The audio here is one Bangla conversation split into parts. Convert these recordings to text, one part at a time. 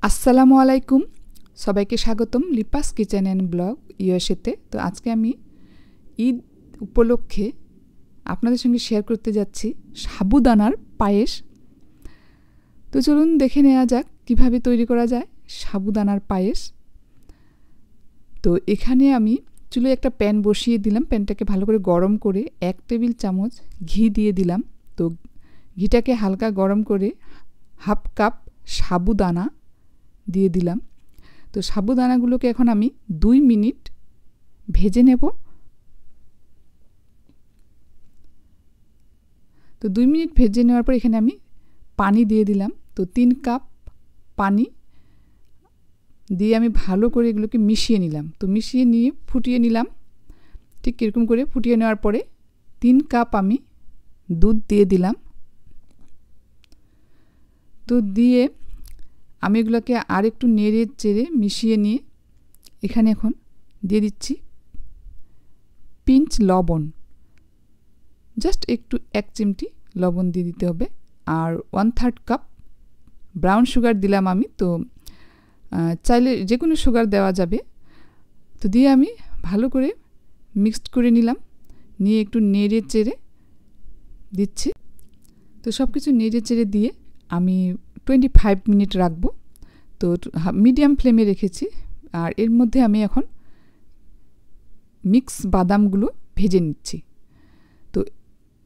আসসালামু আলাইকুম, সবাইকে স্বাগতম লিপাস কিচেন অ্যান্ড ব্লগ ইউএসএতে। তো আজকে আমি ঈদ উপলক্ষে আপনাদের সঙ্গে শেয়ার করতে যাচ্ছি সাবুদানার পায়েস। তো চলুন দেখে নেওয়া যাক কিভাবে তৈরি করা যায় সাবুদানার পায়েস। তো এখানে আমি চুলোয় একটা প্যান বসিয়ে দিলাম, প্যানটাকে ভালো করে গরম করে 1 টেবিল চামচ ঘি দিয়ে দিলাম। তো ঘিটাকে হালকা গরম করে হাফ কাপ সাবুদানা দিয়ে দিলাম। তো সাবুদানাগুলোকে এখন আমি 2 মিনিট ভেজে নেব। তো 2 মিনিট ভেজে নেওয়ার পর এখানে আমি পানি দিয়ে দিলাম। তো 3 কাপ পানি দিয়ে আমি ভালো করে এগুলোকে মিশিয়ে নিলাম। তো মিশিয়ে নিয়ে ফুটিয়ে নিলাম। ঠিক এরকম করে ফুটিয়ে নেওয়ার পরে 3 কাপ আমি দুধ দিয়ে দিলাম। তো দিয়ে আমি এগুলোকে আর একটু নেড়ে চেড়ে মিশিয়ে নিয়ে এখানে এখন দিয়ে দিচ্ছি পিঞ্চ লবণ, জাস্ট একটু 1 চিমটি লবণ দিয়ে দিতে হবে। আর 1/3 কাপ ব্রাউন সুগার দিলাম আমি। তো চাইলে যে কোনো সুগার দেওয়া যাবে। তো দিয়ে আমি ভালো করে মিক্সড করে নিলাম, নিয়ে একটু নেড়ে চেড়ে দিচ্ছি। তো সব কিছু নেড়ে চেড়ে দিয়ে আমি 25 মিনিট রাখবো। তো মিডিয়াম ফ্লেমে রেখেছি। আর এর মধ্যে আমি এখন মিক্স বাদামগুলো ভেজে নিচ্ছি। তো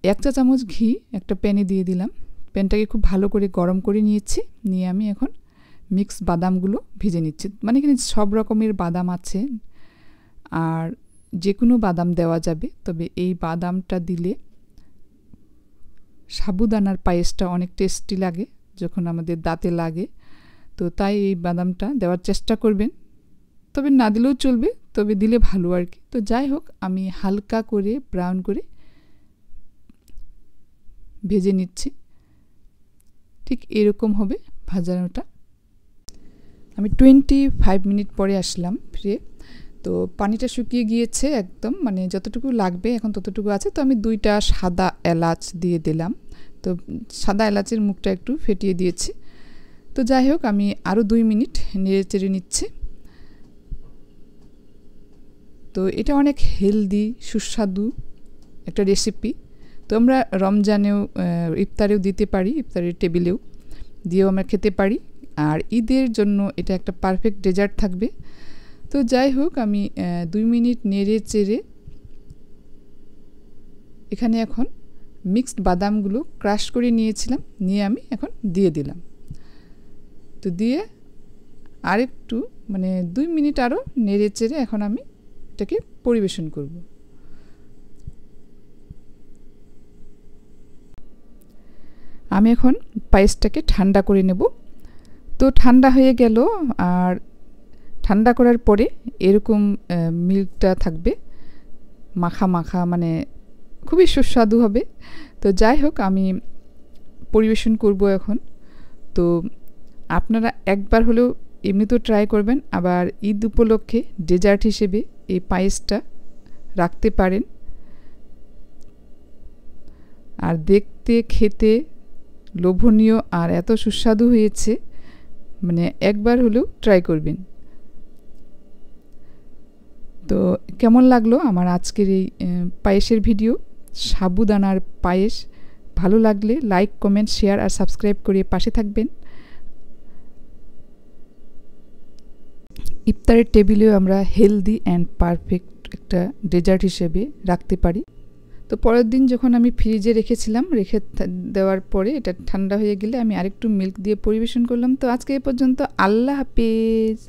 1 চা চামচ ঘি একটা প্যানে দিয়ে দিলাম। প্যানটাকে খুব ভালো করে গরম করে নিয়েছি, নিয়ে আমি এখন মিক্স বাদামগুলো ভেজে নিচ্ছি। মানে এখানে সব রকমের বাদাম আছে, আর যে কোনো বাদাম দেওয়া যাবে। তবে এই বাদামটা দিলে সাবুদানার পায়েসটা অনেক টেস্টি লাগে যখন আমাদের দাঁতে লাগে। তো তাই এই বাদামটা দেওয়ার চেষ্টা করবেন, তবে না দিলেও চলবে, তবে দিলে ভালো আর কি। তো যাই হোক, আমি হালকা করে ব্রাউন করে ভেজে নিচ্ছি। ঠিক এরকম হবে ভাজানোটা। আমি 25 মিনিট পরে আসলাম ফিরে। তো পানিটা শুকিয়ে গিয়েছে একদম, মানে যতটুকু লাগবে এখন ততটুকু আছে। তো আমি 2টা সাদা এলাচ দিয়ে দিলাম। তো সাদা এলাচের মুখটা একটু ফেটিয়ে দিয়েছি। তো যাই হোক, আমি আরও 2 মিনিট নেড়ে চেড়ে নিচ্ছি। তো এটা অনেক হেলদি সুস্বাদু একটা রেসিপি। তো আমরা রমজানেও ইফতারেও দিতে পারি, ইফতারের টেবিলেও দিয়েও আমরা খেতে পারি। আর ঈদের জন্য এটা একটা পারফেক্ট ডেজার্ট থাকবে। তো যাই হোক, আমি 2 মিনিট নেড়ে চেড়ে এখানে এখন মিক্সড বাদামগুলো ক্রাশ করে নিয়েছিলাম, নিয়ে আমি এখন দিয়ে দিলাম। তো দিয়ে আরেকটু মানে 2 মিনিট আরও নেড়ে চেড়ে এখন আমি এটাকে পরিবেশন করব। আমি এখন পায়েসটাকে ঠান্ডা করে নেব। তো ঠান্ডা হয়ে গেল, আর ঠান্ডা করার পরে এরকম মিল্কটা থাকবে মাখা মাখা, মানে খুবই সুস্বাদু হবে। তো যাই হোক, আমি পরিবেশন করব এখন। তো আপনারা একবার হলেও এমনিতেও ট্রাই করবেন, আবার ঈদ উপলক্ষে ডেজার্ট হিসেবে এই পায়েসটা রাখতে পারেন। আর দেখতে খেতে লোভনীয় আর এত সুস্বাদু হয়েছে, মানে একবার হলেও ট্রাই করবেন। তো কেমন লাগলো আমার আজকের এই পায়েসের ভিডিও, সাবুদানার পায়েস? ভালো লাগলে লাইক, কমেন্ট, শেয়ার আর সাবস্ক্রাইব করে পাশে থাকবেন। ইফতারের টেবিলেও আমরা হেলদি অ্যান্ড পারফেক্ট একটা ডেজার্ট হিসেবে রাখতে পারি। তো পরের দিন যখন আমি ফ্রিজে রেখেছিলাম, রেখে দেওয়ার পরে এটা ঠান্ডা হয়ে গেলে আমি আরেকটু মিল্ক দিয়ে পরিবেশন করলাম। তো আজকে এ পর্যন্ত, আল্লাহ হাফেজ।